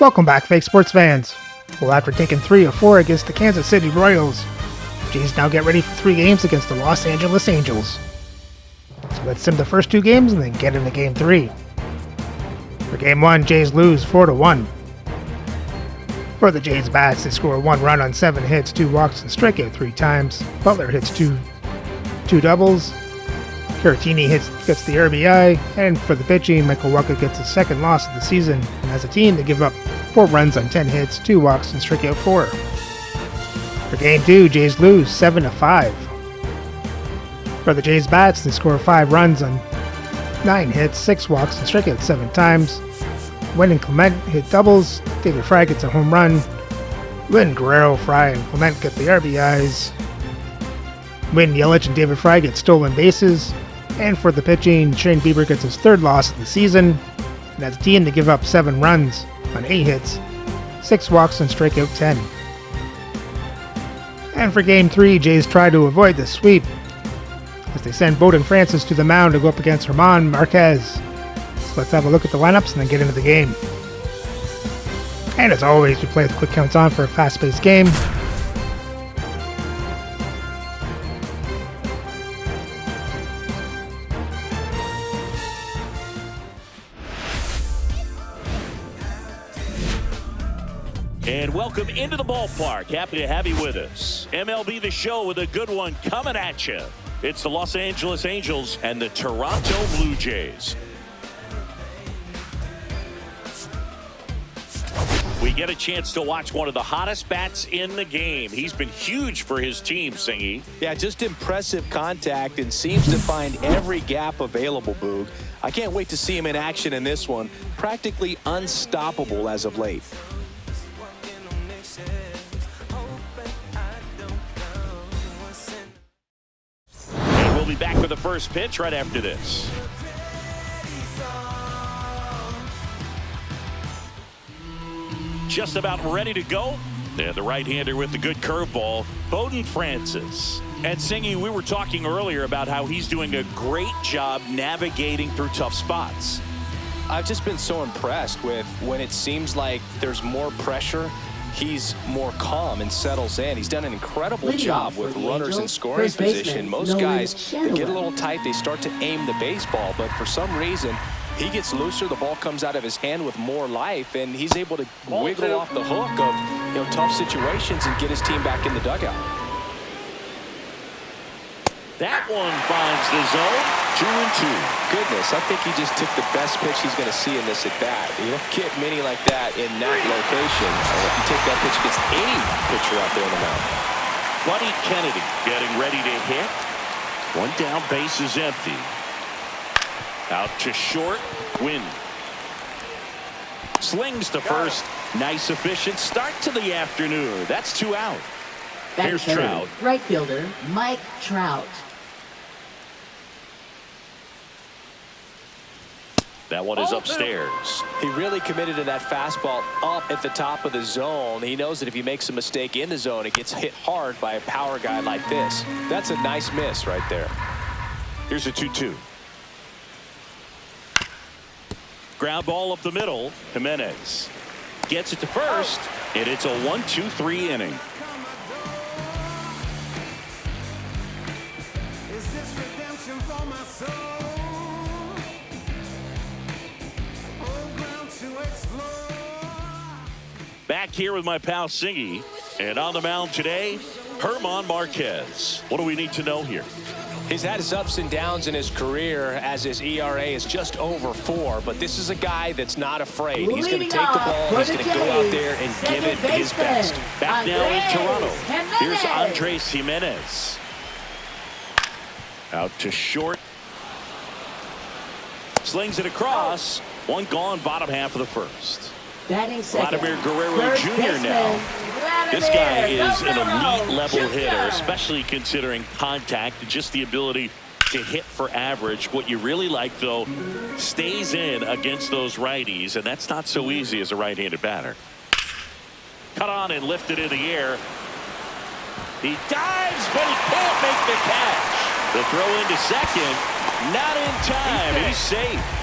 Welcome back, fake sports fans. Well, after taking 3 of 4 against the Kansas City Royals, Jays now get ready for 3 games against the Los Angeles Angels. So let's sim the first 2 games and then get into Game 3. For Game 1, Jays lose 4-1. For the Jays bats, they score 1 run on 7 hits, 2 walks, and strike out 3 times. Butler hits two doubles. Caratini gets the RBI, and for the pitching, Michael Wacha gets his second loss of the season, and as a team, they give up 4 runs on 10 hits, 2 walks, and strike out 4. For Game 2, Jays lose 7-5. For the Jays bats, they score 5 runs on 9 hits, 6 walks, and strike out 7 times. Wynn and Clement hit doubles, David Fry gets a home run, Wynn, Guerrero, Fry, and Clement get the RBIs. Wynn, Yelich, and David Fry get stolen bases. And for the pitching, Shane Bieber gets his 3rd loss of the season. And as a team, they give up 7 runs on 8 hits, 6 walks, and strike out 10. And for Game 3, Jays try to avoid the sweep as they send Bowden Francis to the mound to go up against German Marquez. So let's have a look at the lineups and then get into the game. And as always, we play with quick counts on for a fast-paced game. And welcome into the ballpark. Happy to have you with us. MLB The Show with a good one coming at you. It's the Los Angeles Angels and the Toronto Blue Jays. We get a chance to watch one of the hottest bats in the game. He's been huge for his team, Singy. Yeah, just impressive contact and seems to find every gap available, Boog. I can't wait to see him in action in this one. Practically unstoppable as of late. We'll be back with the first pitch right after this. Just about ready to go. And the right-hander with the good curveball, Bowden Francis. And Singy, we were talking earlier about how he's doing a great job navigating through tough spots. I've just been so impressed with when it seems like there's more pressure, he's more calm and settles in. He's done an incredible job with runners in scoring position. Most guys, they get a little tight, they start to aim the baseball, but for some reason, he gets looser, the ball comes out of his hand with more life, and he's able to wiggle off the hook of tough situations and get his team back in the dugout. That one finds the zone, 2-2. Goodness, I think he just took the best pitch he's going to see in this at-bat. You don't get many like that in that location. If you take that pitch against any pitcher out there on the mound. Buddy Kennedy getting ready to hit. One down, base is empty. Out to short, Wynn. Slings to first. Nice, efficient start to the afternoon. That's 2 out. Here's Trout. Right fielder, Mike Trout. That one is upstairs. He really committed to that fastball up at the top of the zone. He knows that if he makes a mistake in the zone, it gets hit hard by a power guy like this. That's a nice miss right there. Here's a 2-2. Ground ball up the middle. Jimenez gets it to first, and it's a 1-2-3 inning. Back here with my pal Singy, and on the mound today, German Marquez. What do we need to know here? He's had his ups and downs in his career as his ERA is just over 4, but this is a guy that's not afraid. He's going to take the ball, he's going to go out there and give it his best. Back now in Toronto, here's Andres Jimenez. Out to short. Slings it across. One gone, bottom half of the first. Vladimir Guerrero Jr. now. This guy is an elite level hitter, especially considering contact and just the ability to hit for average. What you really like, though, stays in against those righties, and that's not so easy as a right-handed batter. Cut on and lifted in the air. He dives, but he can't make the catch. The throw into second, not in time. He's safe.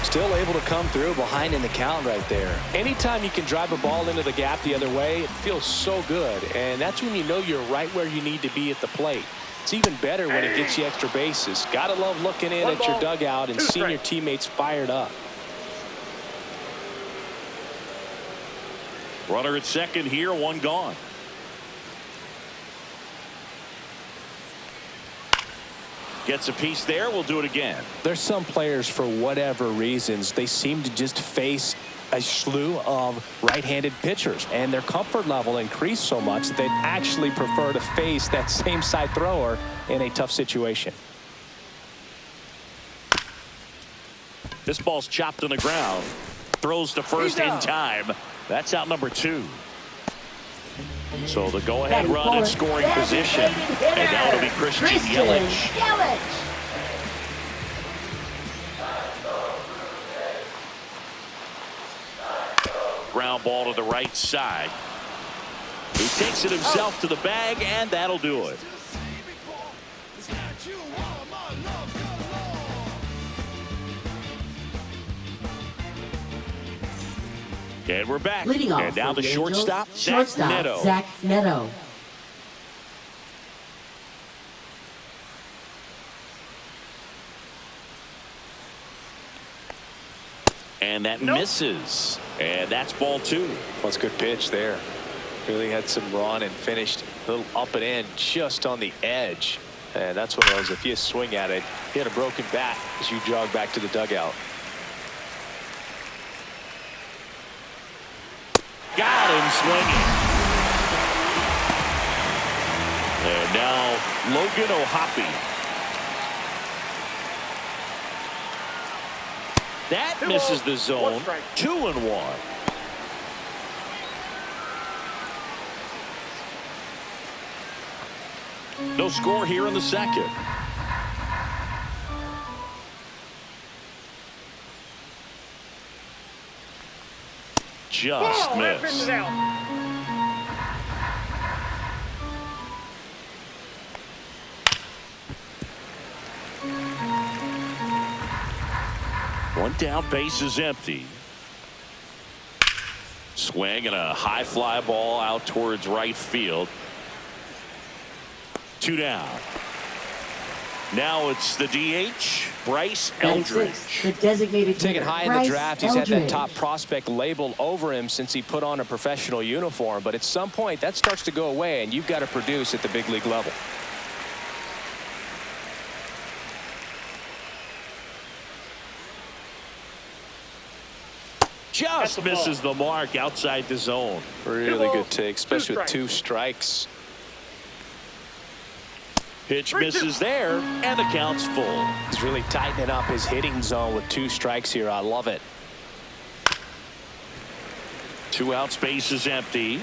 Still able to come through behind in the count right there. Anytime you can drive a ball into the gap the other way, it feels so good. And that's when you know you're right where you need to be at the plate. It's even better when it gets you extra bases. Gotta love looking in at your dugout and seeing your teammates fired up. Runner at second here, one gone. Gets a piece there. We'll do it again. There's some players, for whatever reasons, they seem to just face a slew of right-handed pitchers, and their comfort level increased so much that they actually prefer to face that same side thrower in a tough situation. This ball's chopped on the ground. Throws to first in time. That's out number 2. So the go-ahead run in scoring position. And now it'll be Christian Yelich. Ground ball to the right side. He takes it himself to the bag, and that'll do it. And we're back. And now the shortstop, Zach Neto. And that misses. And that's ball 2. Well, it's a good pitch there. Really had some run and finished a little up and in just on the edge. And that's one of those, if you swing at it, he had a broken bat as you jog back to the dugout. Got him swinging. And now Logan O'Hoppe. That misses the zone. 2-1. No score here in the second. Just missed. One down, base is empty. Swing and a high fly ball out towards right field. 2 down. Now it's the DH, Bryce Eldridge. The designated taken high in the draft. He's had that top prospect label over him since he put on a professional uniform. But at some point, that starts to go away, and you've got to produce at the big league level. Just misses the mark outside the zone. Really good take, especially with 2 strikes. Pitch misses there, and the count's full. He's really tightening up his hitting zone with 2 strikes here. I love it. 2 out, space is empty.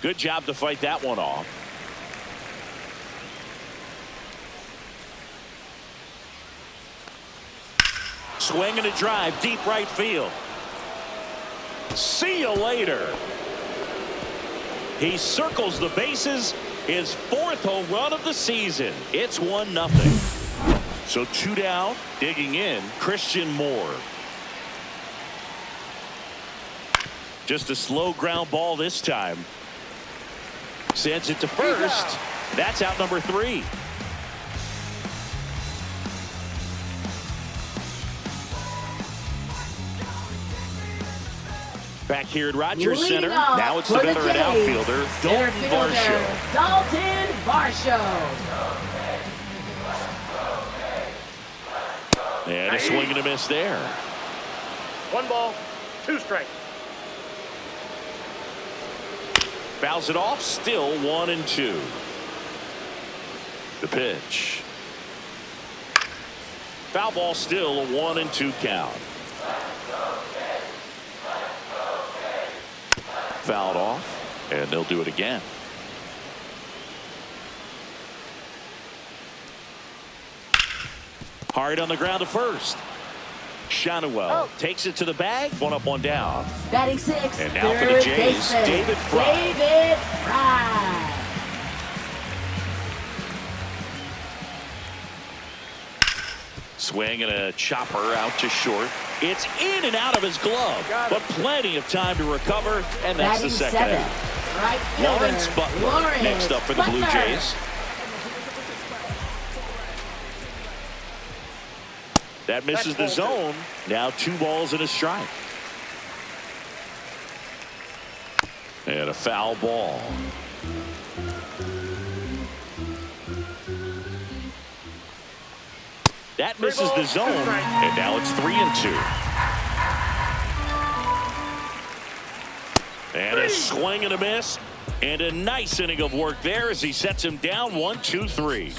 Good job to fight that one off. Swing and a drive, deep right field. See you later. He circles the bases. His 4th home run of the season. It's 1-0. So 2 down, digging in, Christian Moore. Just a slow ground ball this time. Sends it to first. That's out number 3. Back here at Rogers Center. Now it's the veteran outfielder, Dalton Varsho. Dalton Varsho. And a swing and a miss there. 1 ball, 2 strikes. Fouls it off, still 1-2. The pitch. Foul ball, still a 1-2 count. Fouled off, and they'll do it again. Hard on the ground to first. Shonewell takes it to the bag. 1 up, 1 down. Batting 6. And now for the Jays, David Fry. Swing and a chopper out to short. It's in and out of his glove, but plenty of time to recover, and that's the second out. Right Lawrence Butler next up for the Blue Jays. That misses the zone. Now 2 balls and a strike. And a foul ball. That misses the zone, and now it's 3-2. And a swing and a miss, and a nice inning of work there as he sets him down 1-2-3.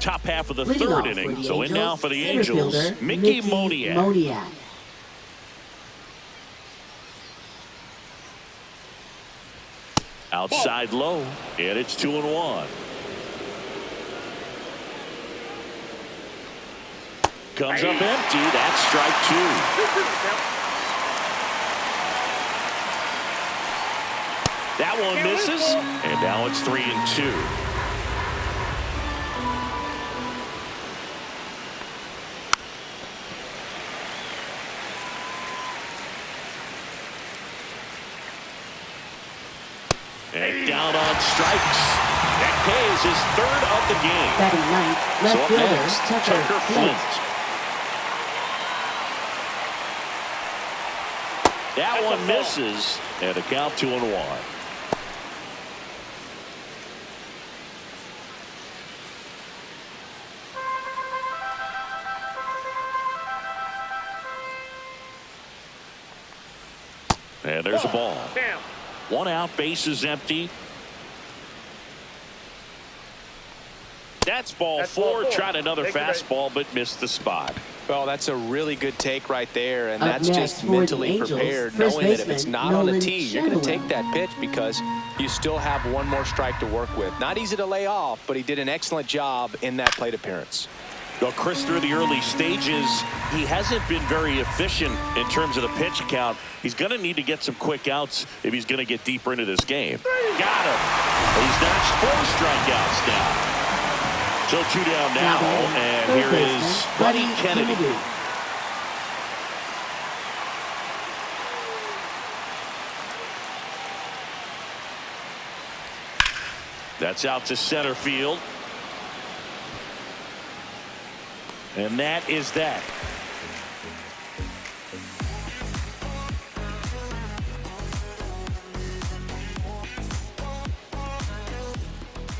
Top half of the third inning, so in now for the Angels, Mickey Moniak. Outside low, and it's 2-1. Comes up empty. That's strike 2. That one misses, and now it's 3-2. And down on strikes. That pays his 3rd of the game. Batting ninth, So left up fielder next, Tucker Flint. That one misses, and a count 2-1. And there's a ball. 1 out, bases empty. That's ball 4. Tried another fastball, but missed the spot. Well, that's a really good take right there, and Up that's next just for the mentally Angels, prepared, first knowing that if it's baseman, not on the Nolan tee, you're going to Shanaway. take that pitch because you still have one more strike to work with. Not easy to lay off, but he did an excellent job in that plate appearance. Well, Chris, through the early stages, he hasn't been very efficient in terms of the pitch count. He's going to need to get some quick outs if he's going to get deeper into this game. Got him. He's notched 4 strikeouts now. So 2 down now, and here is Buddy Kennedy. That's out to center field. And that is that.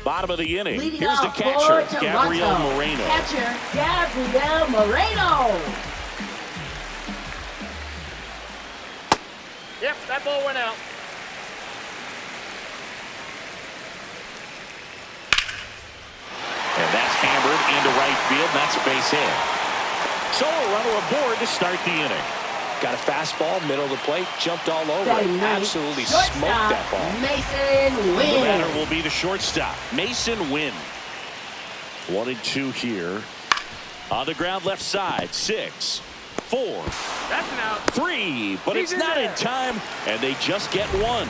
Bottom of the inning. Leading Here's the off catcher, for Gabriel Toronto. Moreno. Catcher, Gabriel Moreno. Yep, that ball went out. And that's hammered into right field. That's a base hit. So a runner aboard to start the inning. Got a fastball, middle of the plate, jumped all over Batting it. ninth, Absolutely smoked shortstop, that ball. Mason The batter Wynn. will be the shortstop, Mason Wynn. 1-2 here. On the ground left side, 6, 4, That's an out. 3, but He's it's in not there. in time, and they just get 1.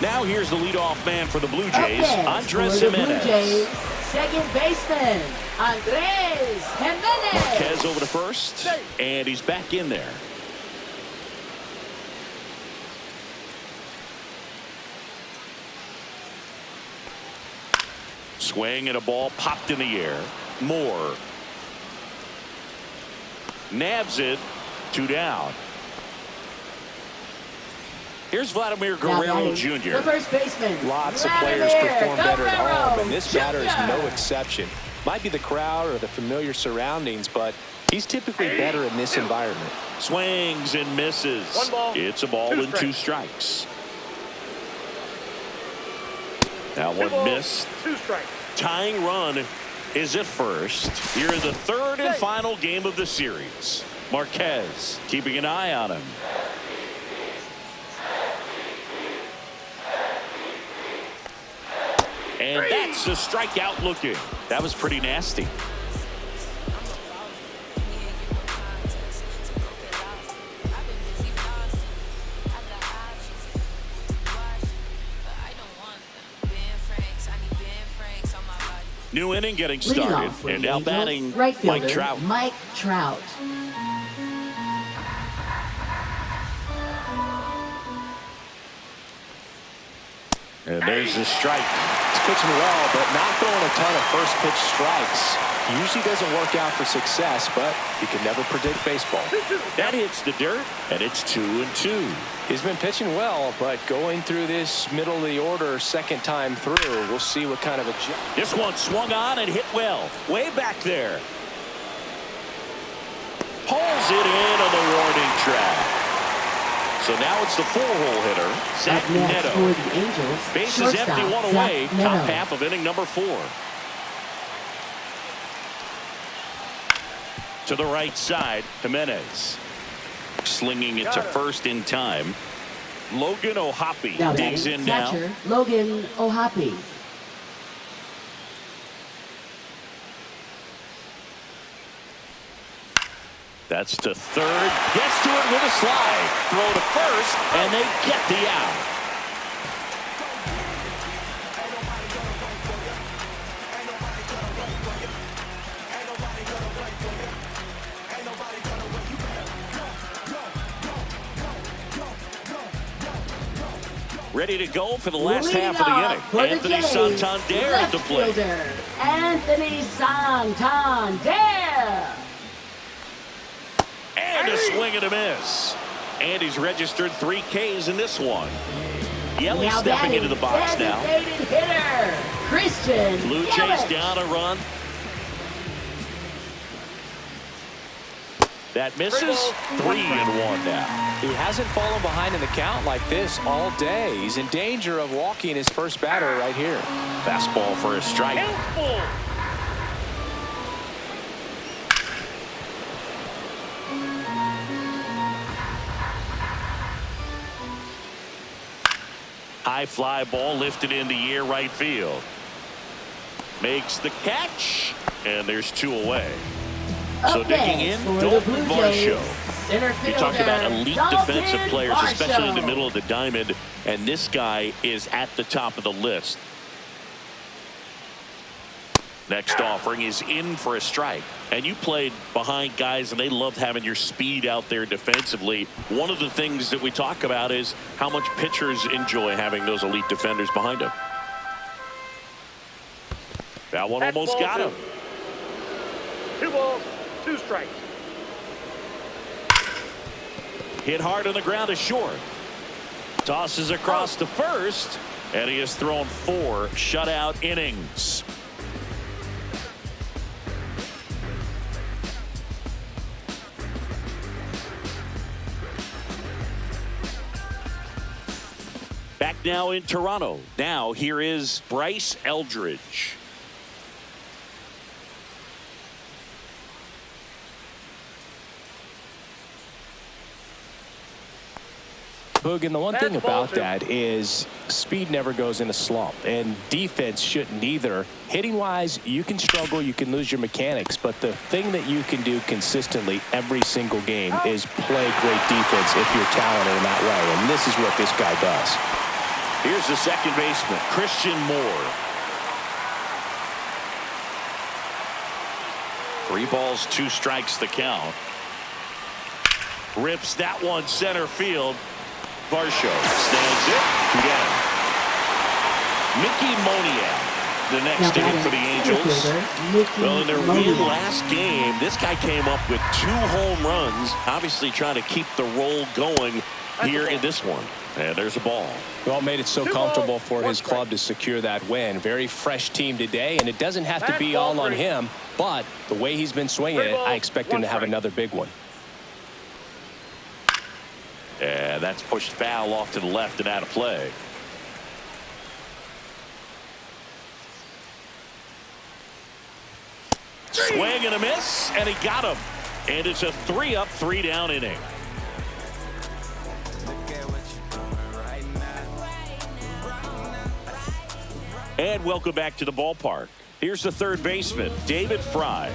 Now here's the leadoff man for the Blue Up Jays, next Andres for the Blue Jimenez. Jays, second baseman, Andres Jimenez. Marquez over to first, and he's back in there. Swing and a ball popped in the air. Moore nabs it. 2 down. Here's Vladimir Guerrero The Jr. first baseman. Lots of Vladimir players perform better at Guerrero home, and this batter is Jr. no exception. Might be the crowd or the familiar surroundings, but he's typically better in this environment. Swings and misses. 1 ball, It's a ball 2 and 2 strikes. That 2 one balls, missed. 2 strikes. Tying run is at first. Here in the 3rd and final game of the series. Marquez keeping an eye on him. And that's a strikeout looking. That was pretty nasty. New inning getting Leading started. off for And the now Angels, batting right fielder, Mike Trout. Mike Trout. And there's the strike. He's pitching well, but not throwing a ton of first pitch strikes. Usually doesn't work out for success, but you can never predict baseball. That hits the dirt, and it's 2-2. He's been pitching well, but going through this middle of the order second time through, we'll see what kind of a job. This one swung on and hit well. Way back there. Pulls it in on the warning track. So now it's the 4-hole hitter, Zach Up next Neto. for the Angels, Base is shortstop, empty, one Zach away. Neto. Top half of inning number 4. To the right side, Jimenez. Slinging it to first in time. Logan O'Hoppe Now digs batting, in now. catcher, Logan O'Hoppe. That's to third. Gets to it with a slide. Throw to first, and they get the out. Ready to go for the last half of the inning. Anthony Santander at the plate. Anthony Santander. And a swing and a miss. And he's registered 3 Ks in this one. Yelly Now stepping batting, into the box now. designated hitter, Christian Blue Yelich. Jays down a run. That misses. 3-1 now. He hasn't fallen behind in the count like this all day. He's in danger of walking his first batter right here. Fastball for a strike. High fly ball lifted in the air right field. Makes the catch, and there's 2 away. So Up digging next in, for the Dalton Blue Jays, Varsho. center You fielder, talk about elite Dalton defensive players, especially in the Varsho. middle of the diamond, and this guy is at the top of the list. Next offering is in for a strike. And you played behind guys, and they love having your speed out there defensively. One of the things that we talk about is how much pitchers enjoy having those elite defenders behind them. That one That's almost ball got 2. him. 2 balls, 2 strikes. Hit hard on the ground is short. Tosses across to first, and he has thrown 4 shutout innings. Back now in Toronto. Now here is Bryce Eldridge. Boog, and the one thing about that is speed never goes in a slump, and defense shouldn't either. Hitting wise, you can struggle, you can lose your mechanics, but the thing that you can do consistently every single game is play great defense if you're talented in that way, and this is what this guy does. Here's the second baseman, Christian Moore. 3 balls, 2 strikes the count. Rips that one center field. Varsho snags it. 2 down. Mickey Moniak, the next inning for the Angels. Well, in their win last game, this guy came up with 2 home runs, obviously trying to keep the roll going here in this one. And there's a ball. Well, made it so comfortable for his club to secure that win. Very fresh team today, and it doesn't have to be all on him, but the way he's been swinging it, I expect him to have another big one. And that's pushed foul off to the left and out of play. Swing and a miss, and he got him. And it's a 3-up, 3-down inning. And welcome back to the ballpark. Here's the third baseman, David Fry.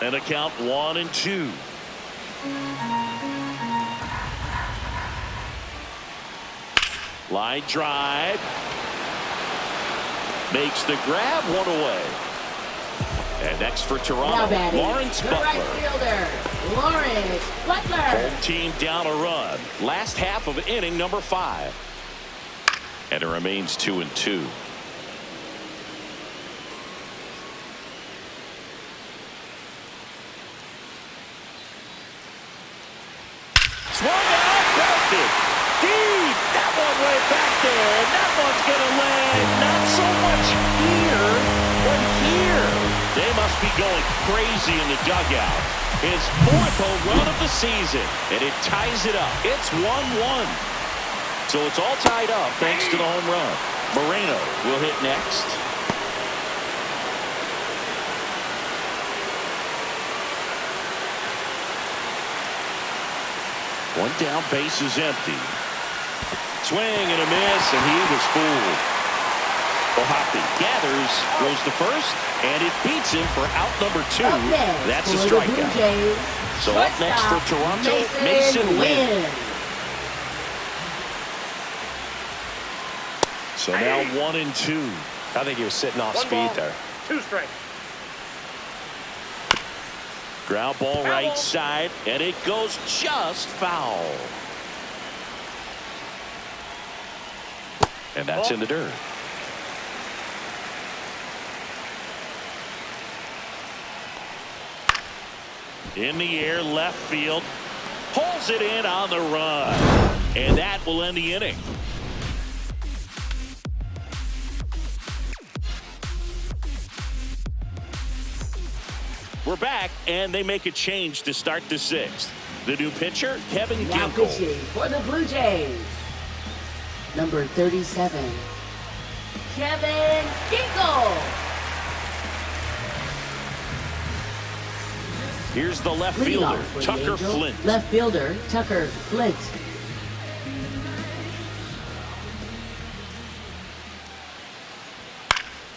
And a count 1-2. Line drive. Makes the grab, one away. And next for Toronto, Lawrence Butler. Right fielder, Lawrence Butler. Home team down a run. Last half of inning number 5. And it remains 2-2. Swung out, belted. Deep. That one way back there. And that one's going to land. Not so much here, but here. They must be going crazy in the dugout. His 4th home run of the season. And it ties it up. It's 1-1. So it's all tied up thanks to the home run. Moreno will hit next. One down, base is empty. Swing and a miss, and he was fooled. Ohapi gathers, goes to first, and it beats him for out number 2. That's a strikeout. So up next for Toronto, Mason Lynn. So now 1-2. I think he was sitting off speed there. 2 strikes. Ground ball right side, and it goes just foul. And that's in the dirt. In the air, left field. Pulls it in on the run. And that will end the inning. We're back, and they make a change to start the 6th. The new pitcher, Kevin Now Ginkel. pitching for the Blue Jays, number 37, Kevin Ginkel. Here's the left Leading fielder, off for the Tucker Angels, Flint. Left fielder, Tucker Flint.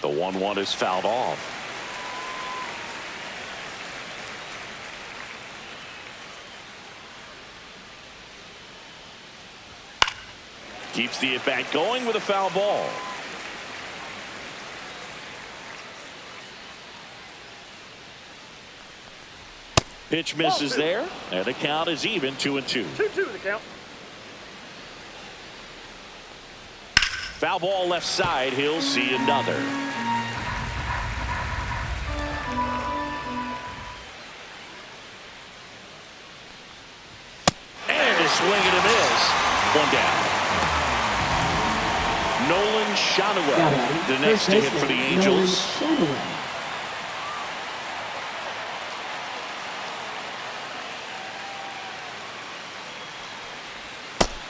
The 1-1 is fouled off. Keeps the at-bat going with a foul ball. Pitch misses there, and the count is even 2-2. 2-2 the count. Foul ball left side. He'll see another. And a swing and a miss. 1 down. Nolan Shonowell, the next to hit for the Angels.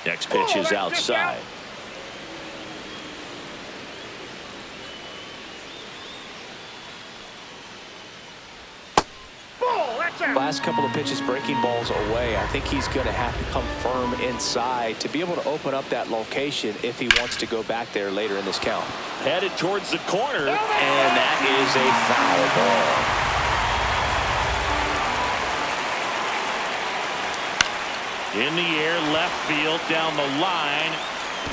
Next pitch is outside. Last couple of pitches breaking balls away. I think he's going to have to come firm inside to be able to open up that location if he wants to go back there later in this count. Headed towards the corner, and that is a foul ball. In the air, left field, down the line.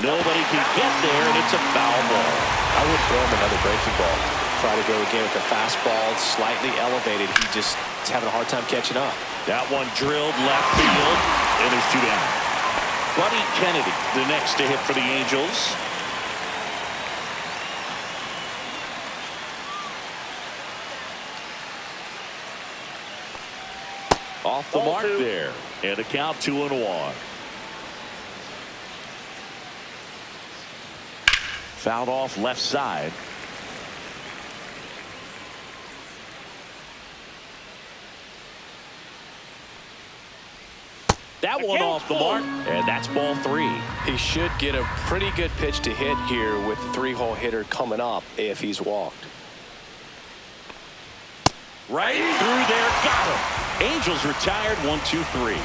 Nobody can get there, and it's a foul ball. I would throw him another breaking ball. Try to go again with the fastball, slightly elevated. He just is having a hard time catching up. That one drilled left field, and there's 2 down. Buddy Kennedy, the next to hit for the Angels. Off the mark there, and a count 2-1. Fouled off left side. That one off the mark, and that's ball 3. He should get a pretty good pitch to hit here with the 3-hole hitter coming up if he's walked. Right through there, got him. Angels retired, 1-2-3.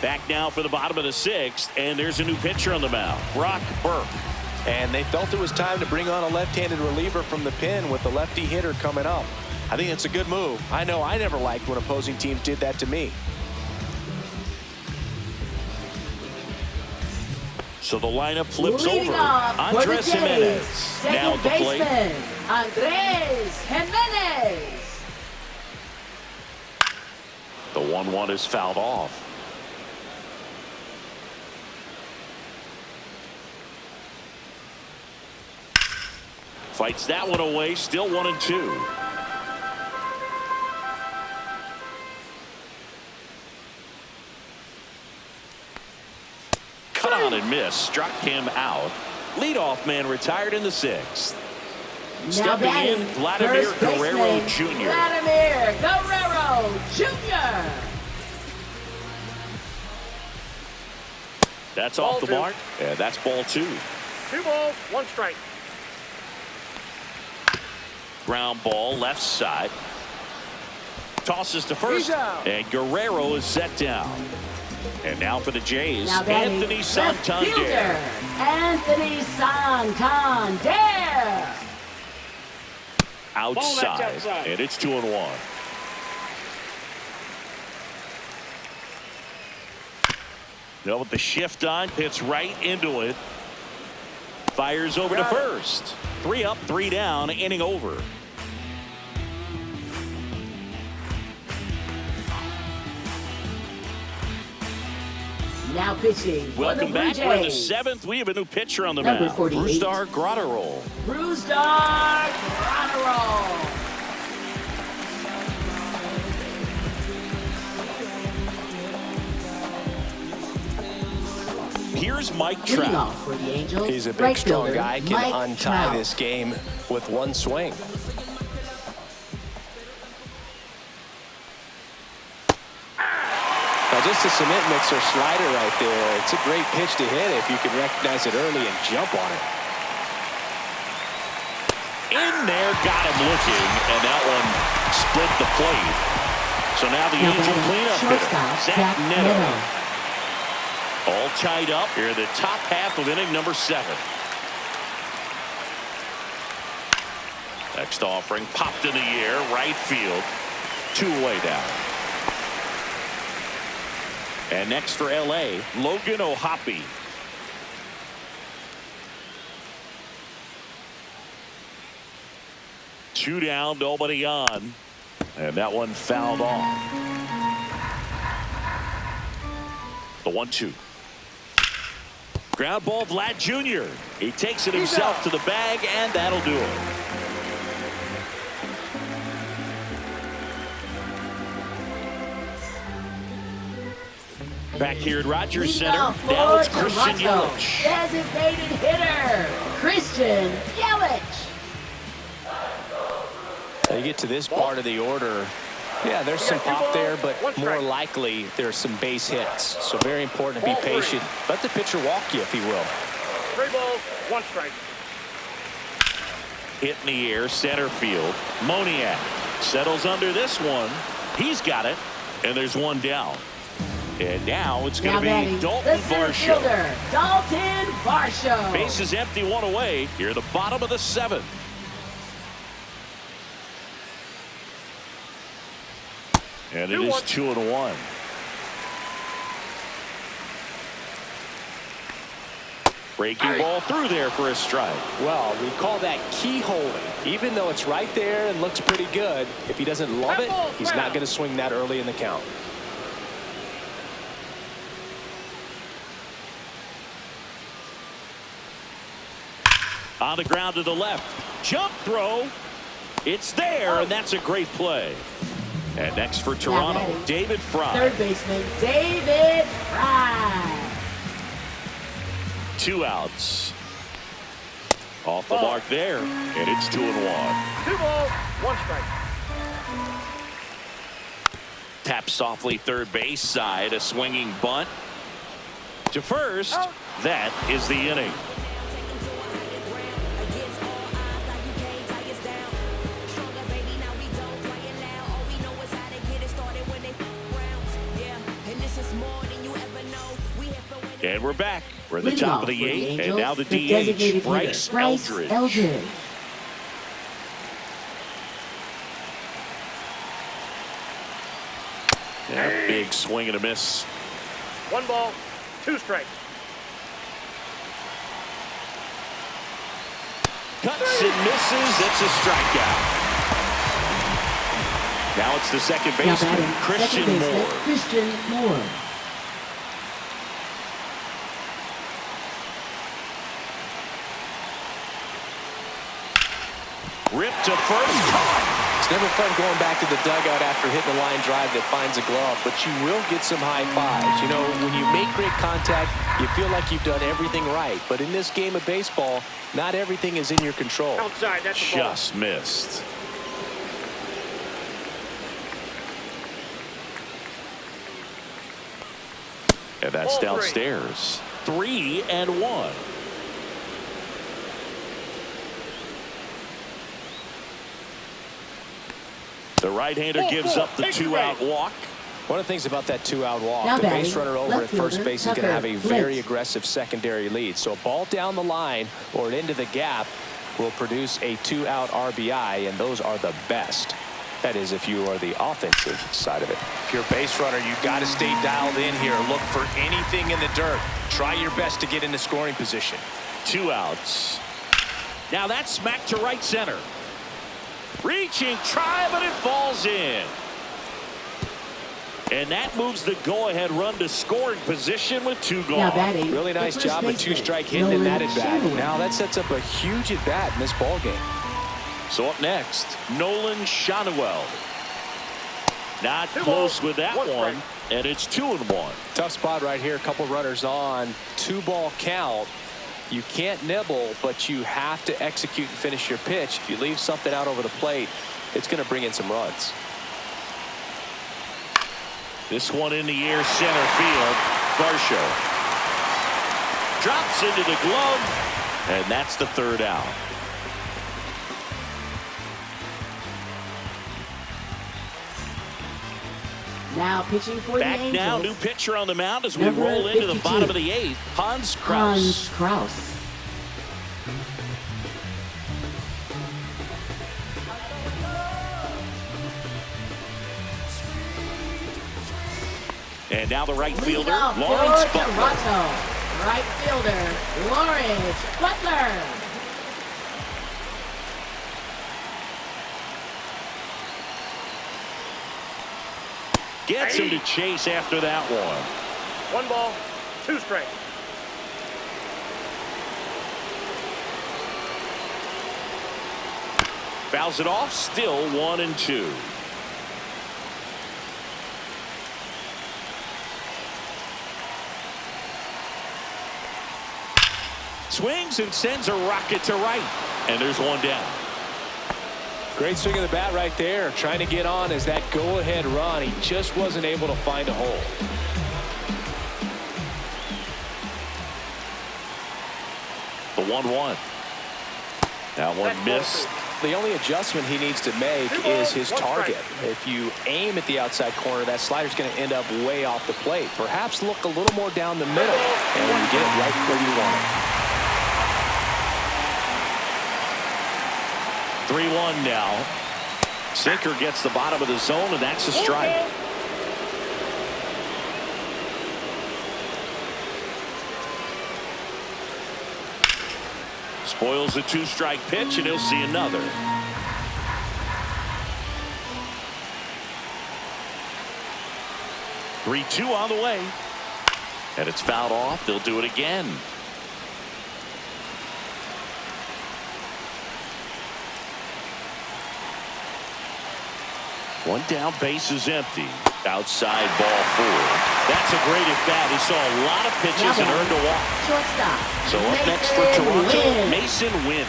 Back now for the bottom of the 6th, and there's a new pitcher on the mound, Brock Burke. And they felt it was time to bring on a left-handed reliever from the pen with the lefty hitter coming up. I think it's a good move. I know I never liked when opposing teams did that to me. So the lineup flips Leading over. off Andres for the Jays, Jimenez now at second the plate. baseman, Andres Jimenez. The 1-1 is fouled off. Fights that one away. Still 1-2. Cut on and miss. Struck him out. Leadoff man retired in the 6th. Stepping in, Vladimir Guerrero Jr. Vladimir Guerrero Jr. That's Ball off the two. mark, and that's ball 2. 2 balls, 1 strike. Ground ball, left side. Tosses to first, He's out. and Guerrero is set down. And now for the Jays, Now batting Anthony left Santander. fielder, Anthony Santander. Outside, and it's 2-1. Now with the shift on, hits right into it. Fires over to first. 3 up, 3 down, inning over. Now pitching for Welcome the Blue back. We're in the Jays. 7th. We have a new pitcher on the Number mound. 48. Brusdar Graterol. Brusdar Graterol. Here's Mike Leading Trout. off for the Angels. He's a big, right strong fielder, guy. Can Mike untie Trout. this game with one swing. Now just a cement mixer slider right there. It's a great pitch to hit if you can recognize it early and jump on it. In there, got him looking, and that one split the plate. So now the Angel cleanup hitter, Zach Neto. All tied up here in the top half of inning number 7. Next offering popped in the air, right field, 2 away down. And next for LA, Logan O'Hoppe. Two down, nobody on. And that one fouled off. The 1-2. Ground ball, Vlad Jr. He takes it himself to the bag, and that'll do it. Back here at Rogers Center, now it's Christian Yelich. Designated hitter, Christian Yelich. Now you get to this part of the order. Yeah, there's some pop there, but more likely there's some base hits. So very important to be patient. Let the pitcher walk you, if he will. 3 balls, 1 strike. Hit in the air, center field. Moniak settles under this one. He's got it, and there's one down. And now it's going to be Dalton Varsho. Dalton Varsho. Base is empty, 1 away. Here at the bottom of the 7th. And it is 2-1. Breaking ball through there for a strike. Well, we call that keyholing. Even though it's right there and looks pretty good, if he doesn't love it, he's not going to swing that early in the count. On the ground to the left. Jump throw. It's there, and that's a great play. And next for Toronto, David Fry. Third baseman, David Fry. 2 outs. Off the mark there, and it's 2-1. 2 balls, 1 strike. Tap softly third base side, a swinging bunt. To first, that is the inning. And we're back. We're at the top of the 8th, and now the DH, Bryce Eldridge. Big swing and a miss. 1 ball, 2 strikes. Cuts and misses. It's a strikeout. Now it's the second baseman, Christian Moore. Ripped to first. It's never fun going back to the dugout after hitting a line drive that finds a glove, but you will get some high fives. You know, when you make great contact, you feel like you've done everything right. But in this game of baseball, not everything is in your control. Outside, that's the ball. Just missed. And that's downstairs. 3-1. The right-hander gives up the 2-out walk. One of the things about that 2-out walk, the base runner over at first base is going to have a very aggressive secondary lead. So a ball down the line or into the gap will produce a 2-out RBI, and those are the best. That is, if you are the offensive side of it. If you're a base runner, you've got to stay dialed in here. Look for anything in the dirt. Try your best to get into scoring position. 2 outs. Now that's smacked to right center. Reaching, try, but it falls in. And that moves the go-ahead run to scoring position with 2 gone. Really nice job of 2-strike hitting in that at-bat. Now that sets up a huge at-bat in this ball game. So up next, Nolan Shanuel. Not close with that one, and it's 2-1. Tough spot right here. A couple runners on. 2-ball count. You can't nibble, but you have to execute and finish your pitch. If you leave something out over the plate, it's going to bring in some runs. This one in the air, center field. Varsho drops into the glove, and that's the 3rd out. Now pitching for Back the Angels. now, new pitcher on the mound as we roll into the bottom of the 8th. Hans Kraus. And now the right fielder, Lawrence Butler. Toronto. Right fielder, Lawrence Butler. Gets him to chase after that one. 1 ball, 2 strikes. Fouls it off, still 1-2. Swings and sends a rocket to right. And there's 1 down. Great swing of the bat right there. Trying to get on as that go-ahead run. He just wasn't able to find a hole. The 1-1. That one missed. The only adjustment he needs to make is his target. If you aim at the outside corner, that slider's going to end up way off the plate. Perhaps look a little more down the middle, and you get it right where you want it. 3-1 now. Sinker gets the bottom of the zone, and that's a strike. Spoils a 2-strike pitch, and he'll see another. Three-2 on the way. And it's fouled off. They'll do it again. One down, base is empty. Outside ball 4. That's a great at bat. He saw a lot of pitches and earned a walk. Shortstop. So up next for Toronto, Mason Wynn.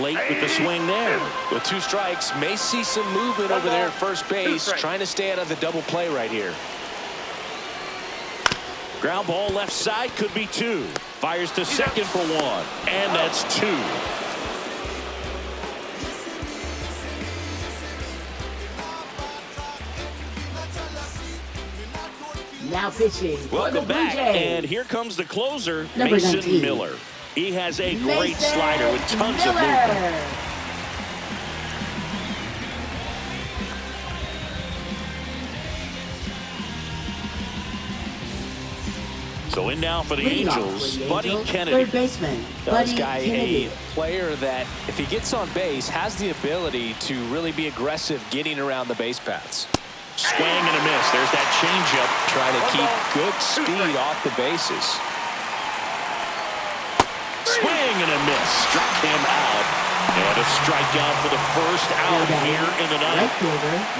Late with the swing there. With 2 strikes, may see some movement over there at first base, trying to stay out of the double play right here. Ground ball left side, could be 2. Fires to second for 1, and that's 2. Now pitching. Welcome back, and here comes the closer, Mason Miller. He has a great slider with tons of movement. So in now for the Angels, Buddy Kennedy. Third baseman, This guy, a player that, if he gets on base, has the ability to really be aggressive getting around the base paths. Swing and a miss. There's that changeup. Trying to keep good speed off the bases. Swing and a miss. Struck him out. And a strikeout for the first out here in the ninth.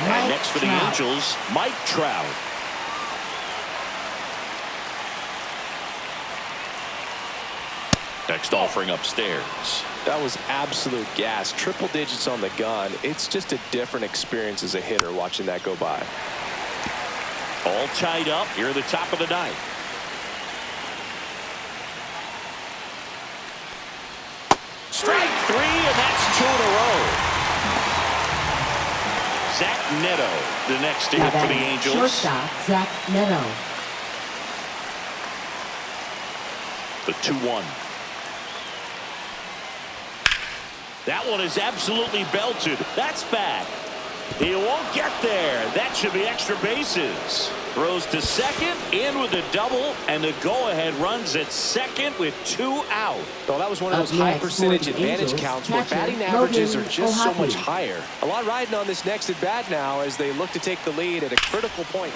And next for the Angels, Mike Trout. Next offering upstairs. That was absolute gas. Triple digits on the gun. It's just a different experience as a hitter watching that go by. All tied up here at the top of the ninth. Strike three, and that's 2 in a row. Zach Neto, the next to hit for the Angels. Shortstop, Zach Neto. The 2-1. That one is absolutely belted. That's back. He won't get there. That should be extra bases. Throws to second, in with a double, and the go-ahead runs at second with 2 out. Well, that was one of those high percentage advantage counts where batting averages are just so much higher. A lot riding on this next at bat now as they look to take the lead at a critical point.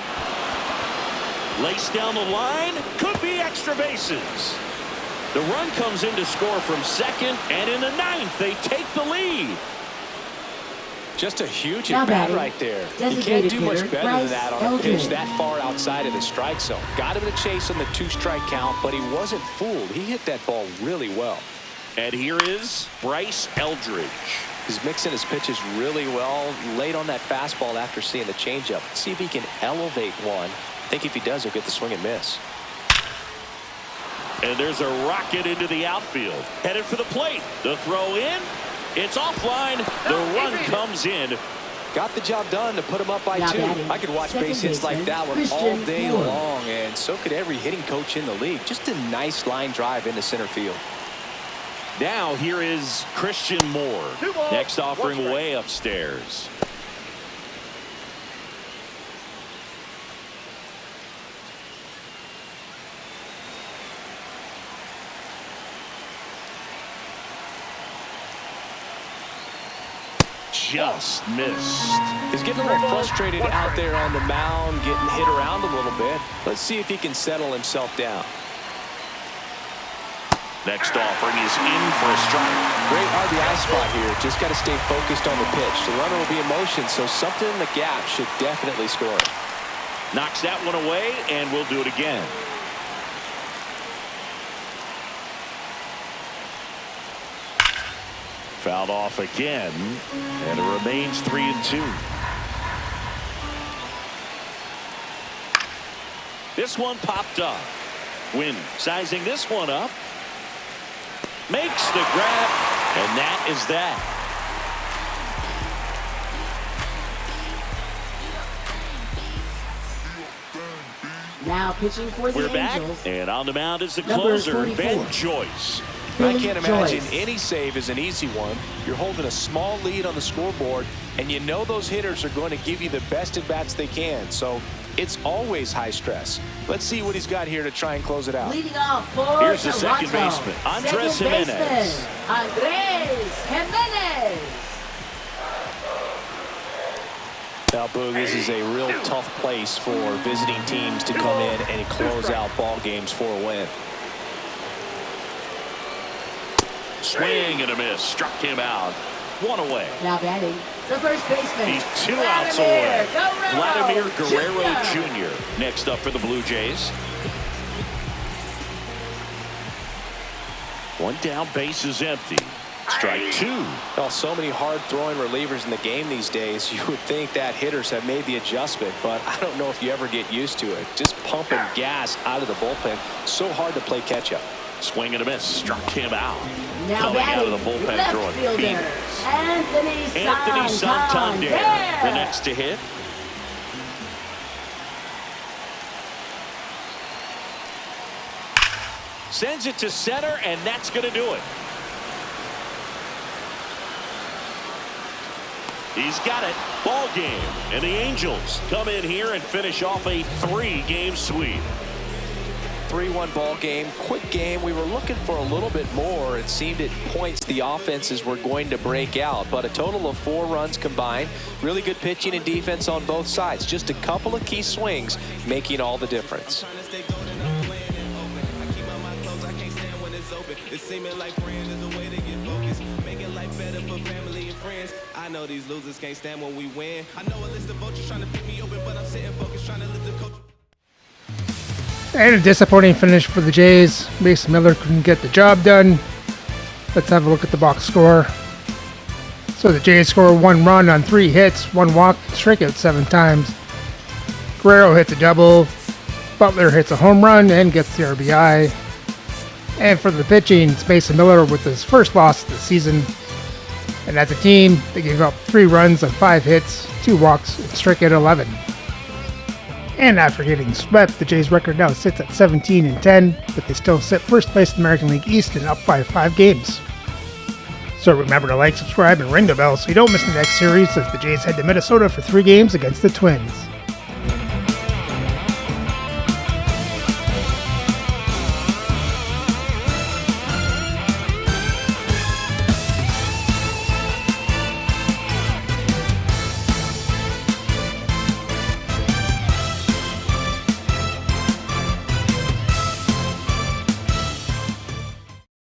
Lace down the line, could be extra bases. The run comes in to score from second, and in the ninth, they take the lead. Just a huge at bat right there. You can't do much better than that on a pitch that far outside of the strike zone. Got him to chase on the 2-strike count, but he wasn't fooled. He hit that ball really well. And here is Bryce Eldridge. He's mixing his pitches really well. Late on that fastball after seeing the changeup. See if he can elevate one. I think if he does, he'll get the swing and miss. And there's a rocket into the outfield. Headed for the plate. The throw in. It's offline. The run comes in. Got the job done to put him up by 2. I could watch base hits like that one all day long, and so could every hitting coach in the league. Just a nice line drive into center field. Now here is Christian Moore. Next offering way upstairs. Just missed. He's getting a little frustrated out there on the mound, getting hit around a little bit. Let's see if he can settle himself down. Next offering is in for a strike. Great RBI spot here. Just got to stay focused on the pitch. The runner will be in motion, so something in the gap should definitely score. Knocks that one away, and we'll do it again. Fouled off again, and it remains 3-2. This one popped up. Wynn sizing this one up. Makes the grab, and that is that. Now pitching for the Angels. Back, and on the mound is the closer, Ben Joyce. I can't imagine any save is an easy one. You're holding a small lead on the scoreboard, and you know those hitters are going to give you the best at-bats they can. So it's always high stress. Let's see what he's got here to try and close it out. Leading off for here's the second baseman, Andres Jimenez. Andres Jimenez. Now, Boog, this is a real tough place for visiting teams to come in and close out ball games for a win. Swing and a miss. Struck him out. 1 away. Now batting the first baseman. He's 2 outs away. Vladimir Guerrero Jr. next up for the Blue Jays. 1 down, base is empty. Strike 2. Well, so many hard-throwing relievers in the game these days. You would think that hitters have made the adjustment, but I don't know if you ever get used to it. Just pumping gas out of the bullpen. So hard to play catch-up. Swing and a miss. Struck him out. Now coming out of the bullpen throwing fielder, Anthony Santander, the next to hit. Sends it to center, and that's going to do it. He's got it. Ball game. And the Angels come in here and finish off a 3-game sweep. 3-1 ball game, quick game. We were looking for a little bit more. It seemed at points the offenses were going to break out, but a total of 4 runs combined. Really good pitching and defense on both sides. Just a couple of key swings making all the difference. It's seeming like praying is a way to get focused, making life better for family and friends. I know these losers can't stand when we win. I know a list of vultures trying to pick me open, but I'm sitting focused, trying to lift the coach. And a disappointing finish for the Jays. Mason Miller couldn't get the job done. Let's have a look at the box score. So the Jays score 1 run on 3 hits, 1 walk, strike out 7 times. Guerrero hits a double. Butler hits a home run and gets the RBI. And for the pitching, it's Mason Miller with his first loss of the season. And as a team, they gave up 3 runs on 5 hits, 2 walks, and struck out 11. And after getting swept, the Jays' record now sits at 17-10, but they still sit first place in the American League East and up by 5 games. So remember to like, subscribe, and ring the bell so you don't miss the next series as the Jays head to Minnesota for 3 games against the Twins.